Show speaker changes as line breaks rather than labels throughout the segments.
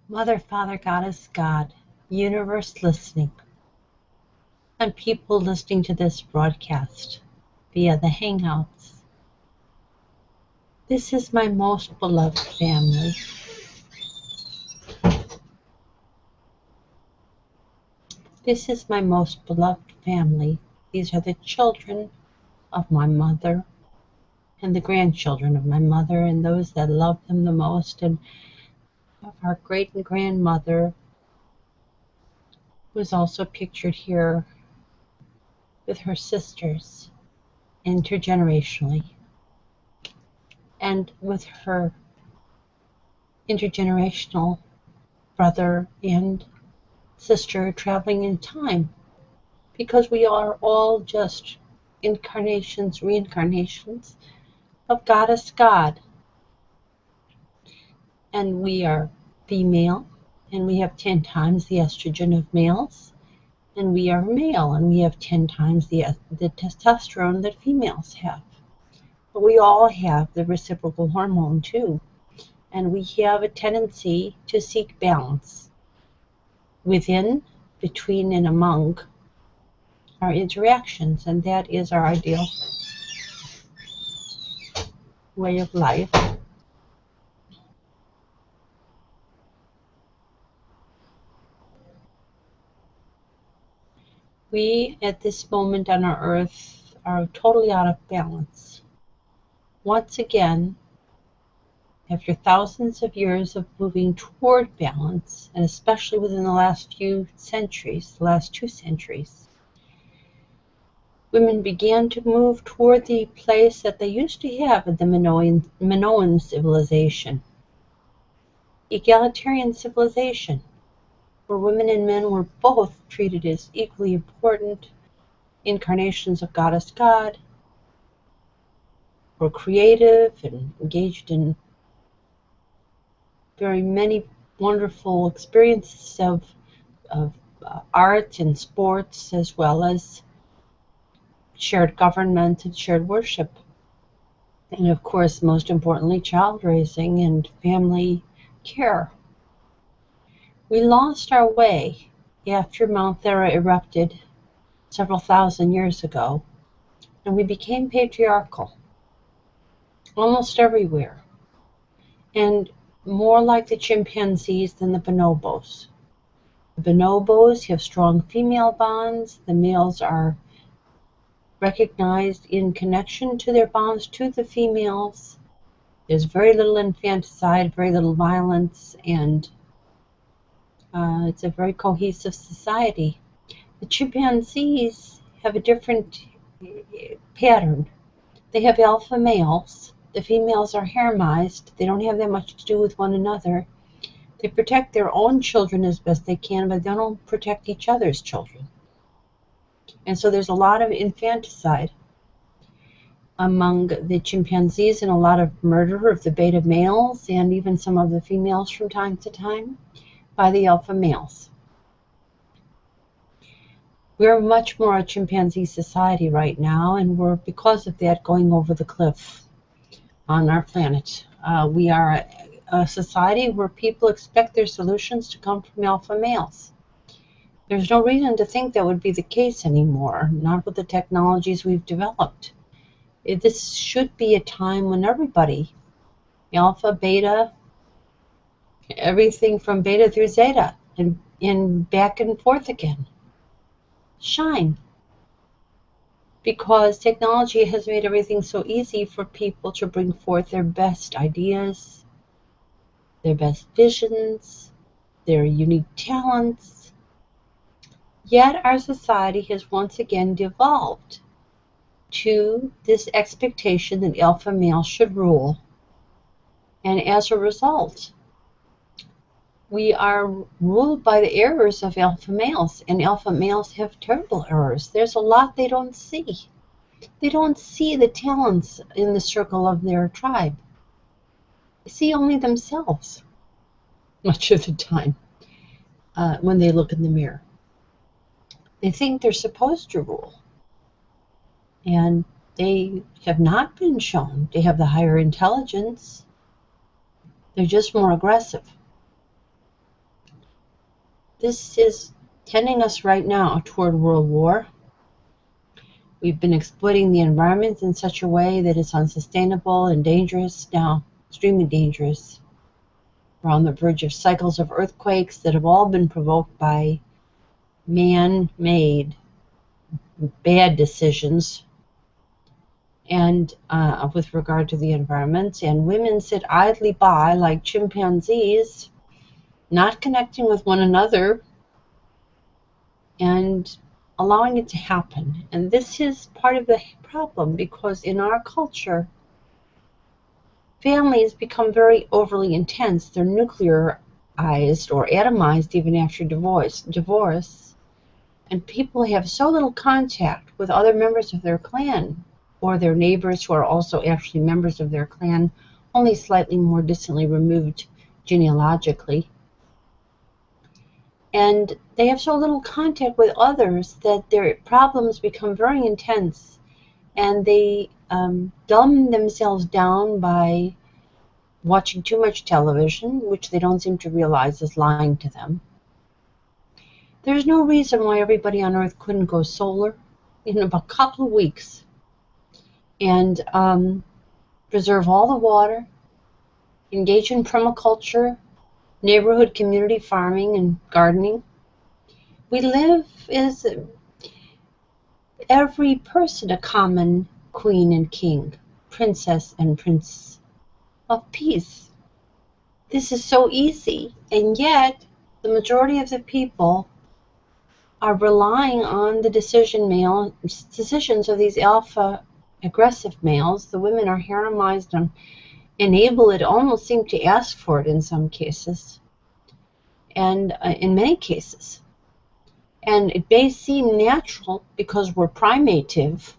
Mother, Father, Goddess, God, universe listening, and people listening to this broadcast via the Hangouts. This is my most beloved family. This is my most beloved family. These are the children of my mother and the grandchildren of my mother and those that love them the most, and of our great and grandmother, who is also pictured here with her sisters intergenerationally, and with her intergenerational brother and sister traveling in time, because we are all just incarnations, reincarnations of Goddess God. And we are female, and we have 10 times the estrogen of males, and we are male, and we have 10 times the testosterone that females have. But we all have the reciprocal hormone too, and we have a tendency to seek balance within, between, and among our interactions, and that is our ideal way of life. We, at this moment on our earth, are totally out of balance. Once again, after thousands of years of moving toward balance, and especially within the last few centuries, the last 2 centuries, women began to move toward the place that they used to have in the Minoan civilization, egalitarian civilization, where women and men were both treated as equally important incarnations of Goddess God, were creative and engaged in very many wonderful experiences of art and sports, as well as shared government and shared worship. And of course, most importantly, child raising and family care. We lost our way after Mount Thera erupted several thousand years ago, and we became patriarchal almost everywhere, and more like the chimpanzees than the bonobos. The bonobos have strong female bonds. The males are recognized in connection to their bonds to the females. There's very little infanticide, very little violence, and it's a very cohesive society. The chimpanzees have a different pattern. They have alpha males. The females are haremized. They don't have that much to do with one another. They protect their own children as best they can, but they don't protect each other's children. And so there's a lot of infanticide among the chimpanzees, and a lot of murder of the beta males and even some of the females from time to time by the alpha males. We're much more a chimpanzee society right now, and we're, because of that, going over the cliff on our planet. We are a society where people expect their solutions to come from alpha males. There's no reason to think that would be the case anymore, not with the technologies we've developed. This should be a time when everybody, alpha, beta, everything from beta through zeta, and back and forth again, shine. Because technology has made everything so easy for people to bring forth their best ideas, their best visions, their unique talents. Yet our society has once again devolved to this expectation that alpha males should rule. And as a result, we are ruled by the errors of alpha males, and alpha males have terrible errors. There's a lot they don't see. They don't see the talents in the circle of their tribe. They see only themselves much of the time when they look in the mirror. They think they're supposed to rule, and they have not been shown to have the higher intelligence. They're just more aggressive. This is tending us right now toward world war. We've been exploiting the environment in such a way that it's unsustainable and dangerous now, extremely dangerous. We're on the verge of cycles of earthquakes that have all been provoked by man-made bad decisions and with regard to the environment. And women sit idly by like chimpanzees, not connecting with one another and allowing it to happen. And this is part of the problem, because in our culture, families become very overly intense. They're nuclearized or atomized even after divorce. And people have so little contact with other members of their clan or their neighbors who are also actually members of their clan, only slightly more distantly removed genealogically. And they have so little contact with others that their problems become very intense, and they dumb themselves down by watching too much television, which they don't seem to realize is lying to them. There's no reason why everybody on Earth couldn't go solar in about a couple of weeks and preserve all the water, engage in permaculture, neighborhood community farming and gardening. We live as every person a common queen and king, princess and prince of peace. This is so easy, and yet the majority of the people are relying on the decisions of these alpha aggressive males. The women are haremized and enable it, almost seem to ask for it in some cases, and in many cases. And it may seem natural because we're primative,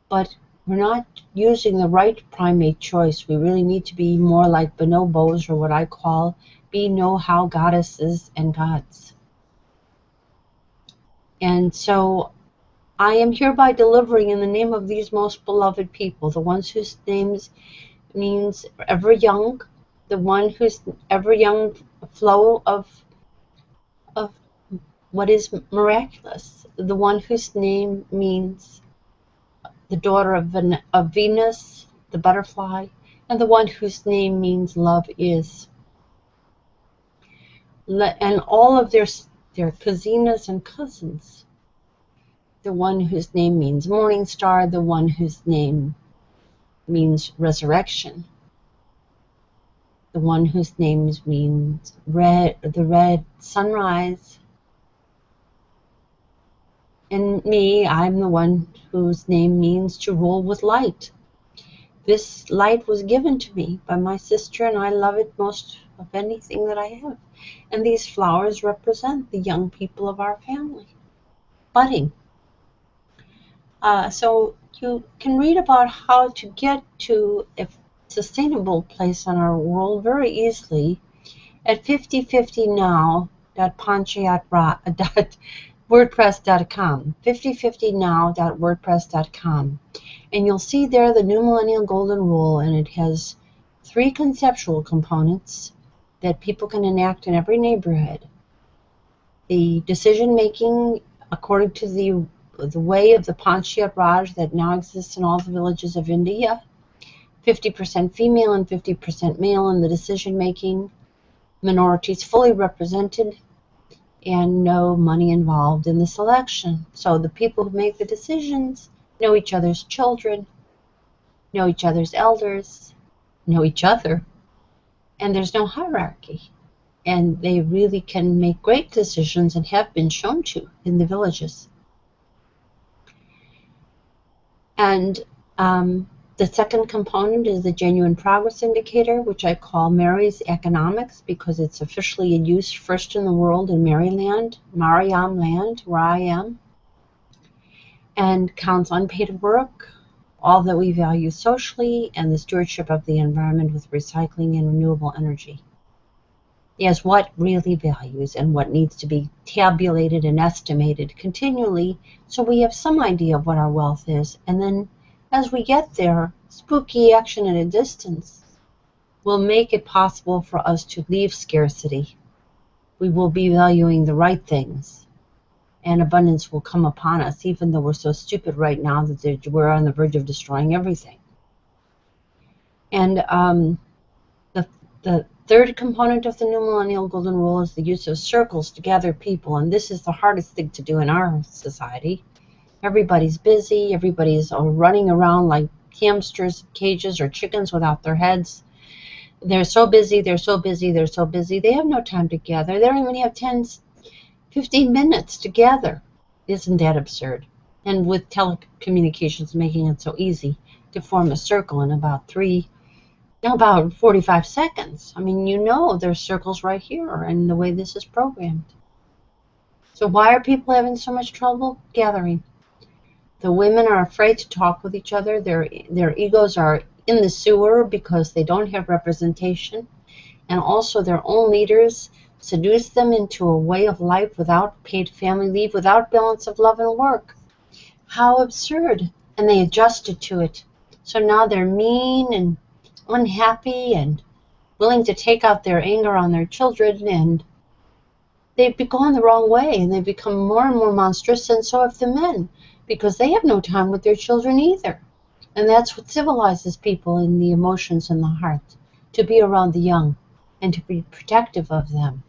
but we're not using the right primate choice. We really need to be more like bonobos, or what I call be know-how goddesses and gods. And so I am hereby delivering in the name of these most beloved people, the ones whose names means ever young, the one whose ever young flow of what is miraculous, the one whose name means the daughter of Venus, the butterfly, and the one whose name means love is. And all of their cousinas and cousins. The one whose name means morning star, the one whose name means resurrection, the one whose name means the red sunrise. And me, I'm the one whose name means to rule with light. This light was given to me by my sister, and I love it most of anything that I have. And these flowers represent the young people of our family, budding. So you can read about how to get to a sustainable place on our world very easily at 5050now.wordpress.com, 5050now.wordpress.com. And you'll see there the new Millennial Golden Rule, and it has 3 conceptual components that people can enact in every neighborhood. The decision-making according to the way of the Panchayat Raj that now exists in all the villages of India, 50% female and 50% male in the decision-making, minorities fully represented, and no money involved in the selection. So the people who make the decisions know each other's children, know each other's elders, know each other, and there's no hierarchy. And they really can make great decisions and have been shown to in the villages. And the second component is the Genuine Progress Indicator, which I call Mary's Economics, because it's officially in use first in the world in Maryland, Mariam land, where I am, and counts unpaid work, all that we value socially, and the stewardship of the environment with recycling and renewable energy. Yes, what really values and what needs to be tabulated and estimated continually, so we have some idea of what our wealth is. And then as we get there, spooky action at a distance will make it possible for us to leave scarcity we will be valuing the right things, and abundance will come upon us, even though we're so stupid right now that we're on the verge of destroying everything. And the third component of the new millennial golden rule is the use of circles to gather people, and this is the hardest thing to do in our society. Everybody's busy, everybody's running around like hamsters in cages or chickens without their heads. They're so busy, they're so busy, they're so busy, they have no time to gather. They don't even have 10, 15 minutes to gather. Isn't that absurd? And with telecommunications making it so easy to form a circle in about 45 seconds. I mean, there's circles right here and the way this is programmed. So why are people having so much trouble gathering? The women are afraid to talk with each other. Their egos are in the sewer because they don't have representation. And also their own leaders seduce them into a way of life without paid family leave, without balance of love and work. How absurd. And they adjusted to it. So now they're mean and unhappy and willing to take out their anger on their children, and they've gone the wrong way, and they've become more and more monstrous, and so have the men, because they have no time with their children either. And that's what civilizes people in the emotions and the heart, to be around the young and to be protective of them.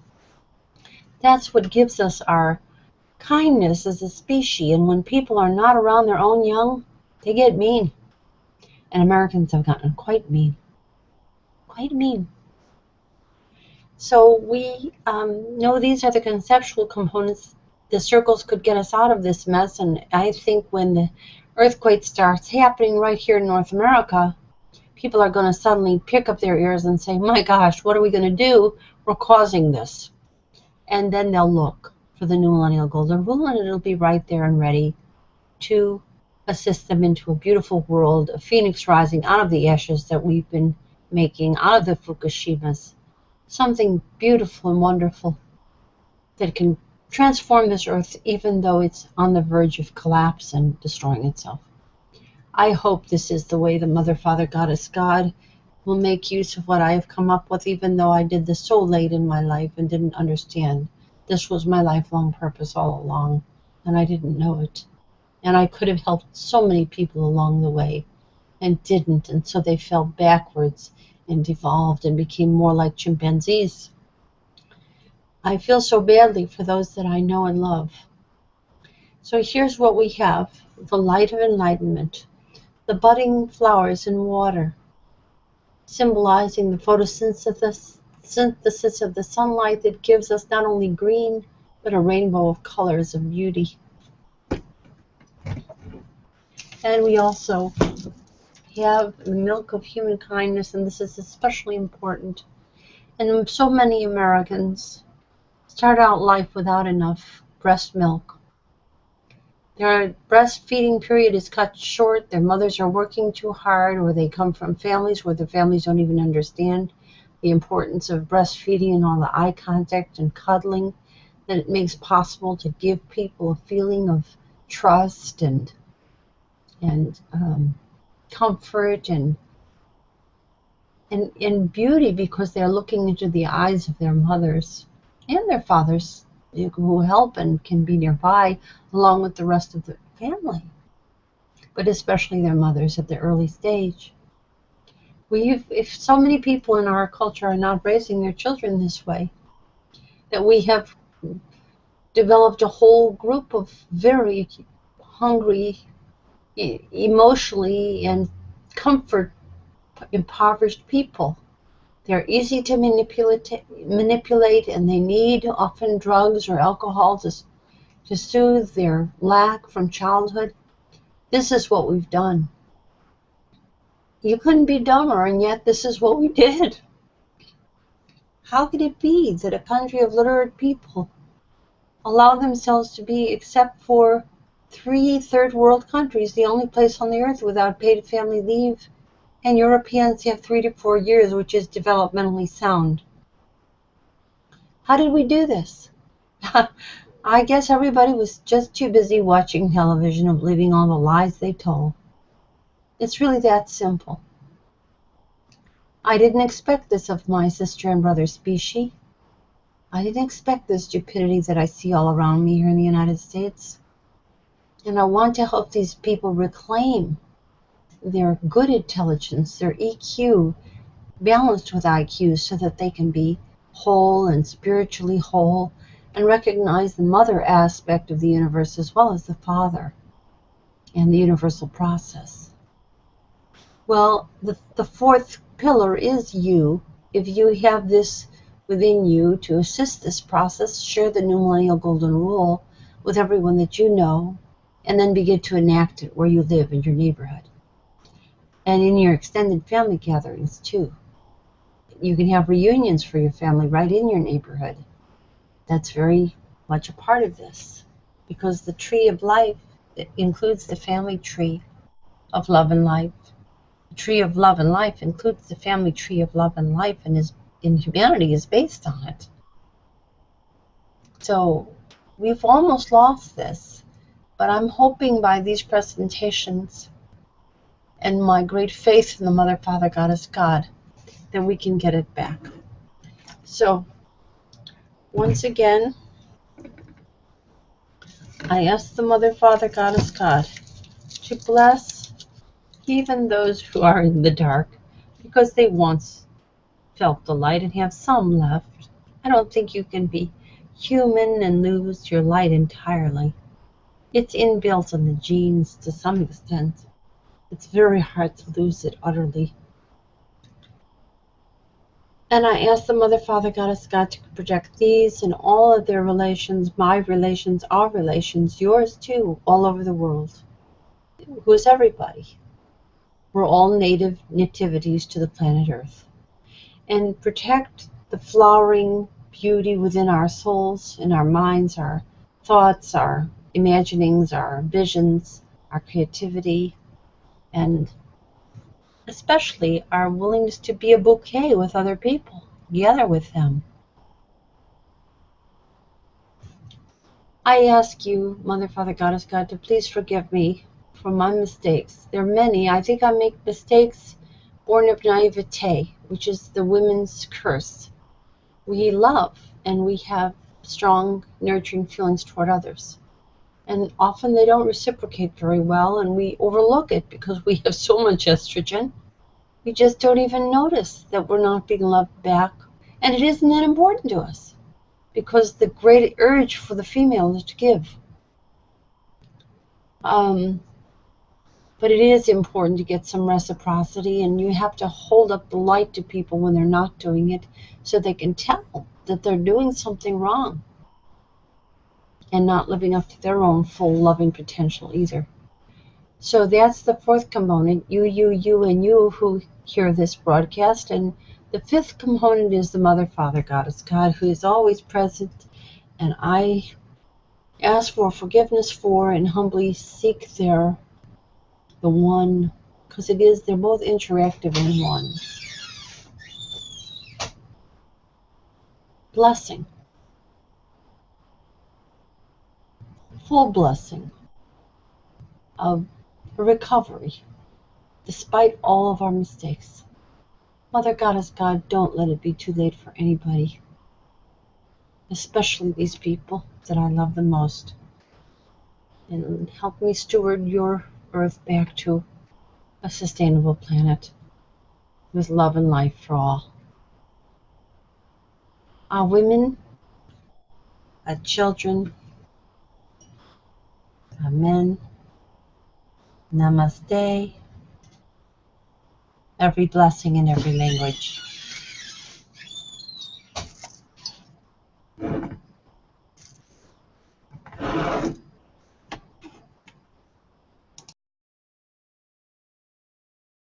That's what gives us our kindness as a species. And when people are not around their own young, they get mean. And Americans have gotten quite mean. Quite mean. So we know these are the conceptual components. The circles could get us out of this mess, and I think when the earthquake starts happening right here in North America, people are going to suddenly pick up their ears and say, my gosh, what are we going to do? We're causing this. And then they'll look for the new millennial golden rule, and it'll be right there and ready to assist them into a beautiful world, a phoenix rising out of the ashes that we've been making, out of the Fukushimas. Something beautiful and wonderful that can transform this earth even though it's on the verge of collapse and destroying itself. I hope this is the way the Mother, Father, Goddess, God will make use of what I have come up with, even though I did this so late in my life and didn't understand. This was my lifelong purpose all along, and I didn't know it. And I could have helped so many people along the way and didn't, and so they fell backwards and evolved and became more like chimpanzees. I feel so badly for those that I know and love. So here's what we have: the light of enlightenment, the budding flowers in water, symbolizing the photosynthesis of the sunlight that gives us not only green, but a rainbow of colors of beauty. And we also have the milk of human kindness, and this is especially important. And so many Americans start out life without enough breast milk. Their breastfeeding period is cut short, their mothers are working too hard, or they come from families where the families don't even understand the importance of breastfeeding and all the eye contact and cuddling that it makes possible to give people a feeling of trust and comfort and beauty, because they're looking into the eyes of their mothers and their fathers who help and can be nearby along with the rest of the family, but especially their mothers at the early stage. If so many people in our culture are not raising their children this way, that we have developed a whole group of very hungry, emotionally and comfort impoverished people. They're easy to manipulate, and they need often drugs or alcohol to soothe their lack from childhood. This is what we've done. You couldn't be dumber, and yet this is what we did. How could it be that a country of literate people allow themselves to be, except for 3 third world countries, the only place on the earth without paid family leave, and Europeans have 3 to 4 years, which is developmentally sound? How did we do this? I guess everybody was just too busy watching television and believing all the lies they told. It's really that simple. I didn't expect this of my sister and brother species. I didn't expect the stupidity that I see all around me here in the United States. And I want to help these people reclaim their good intelligence, their EQ, balanced with IQ, so that they can be whole and spiritually whole and recognize the mother aspect of the universe as well as the father and the universal process. Well, the fourth pillar is you. If you have this within you to assist this process, share the new Millennial Golden Rule with everyone that you know, and then begin to enact it where you live in your neighborhood and in your extended family gatherings too. You can have reunions for your family right in your neighborhood. That's very much a part of this, because the tree of life includes the family tree of love and life. The tree of love and life includes the family tree of love and life, and humanity is based on it. So we've almost lost this, but I'm hoping by these presentations and my great faith in the Mother, Father, Goddess, God, that we can get it back. So once again, I ask the Mother, Father, Goddess, God to bless even those who are in the dark, because they once felt the light and have some left. I don't think you can be human and lose your light entirely. It's inbuilt in the genes to some extent. It's very hard to lose it utterly. And I ask the Mother, Father, Goddess, God to project these and all of their relations, my relations, our relations, yours too, all over the world. Who is everybody? We're all native nativities to the planet Earth. And protect the flowering beauty within our souls, in our minds, our thoughts, our imaginings, our visions, our creativity, and especially our willingness to be a bouquet with other people, together with them. I ask you, Mother, Father, Goddess, God, to please forgive me for my mistakes. There are many. I think I make mistakes born of naivete, which is the women's curse. We love and we have strong, nurturing feelings toward others. And often they don't reciprocate very well, and we overlook it because we have so much estrogen. We just don't even notice that we're not being loved back. And it isn't that important to us, because the great urge for the female is to give. But it is important to get some reciprocity, and you have to hold up the light to people when they're not doing it, so they can tell that they're doing something wrong and not living up to their own full loving potential either. So that's the fourth component, you, and you who hear this broadcast. And the fifth component is the Mother, Father, Goddess, God, who is always present, and I ask for forgiveness for and humbly seek the one, because they're both interactive in one. Blessing. Full blessing of recovery, despite all of our mistakes. Mother, Goddess, God, don't let it be too late for anybody, especially these people that I love the most. And help me steward your earth back to a sustainable planet with love and life for all. Our women, our children, amen, namaste, every blessing in every language.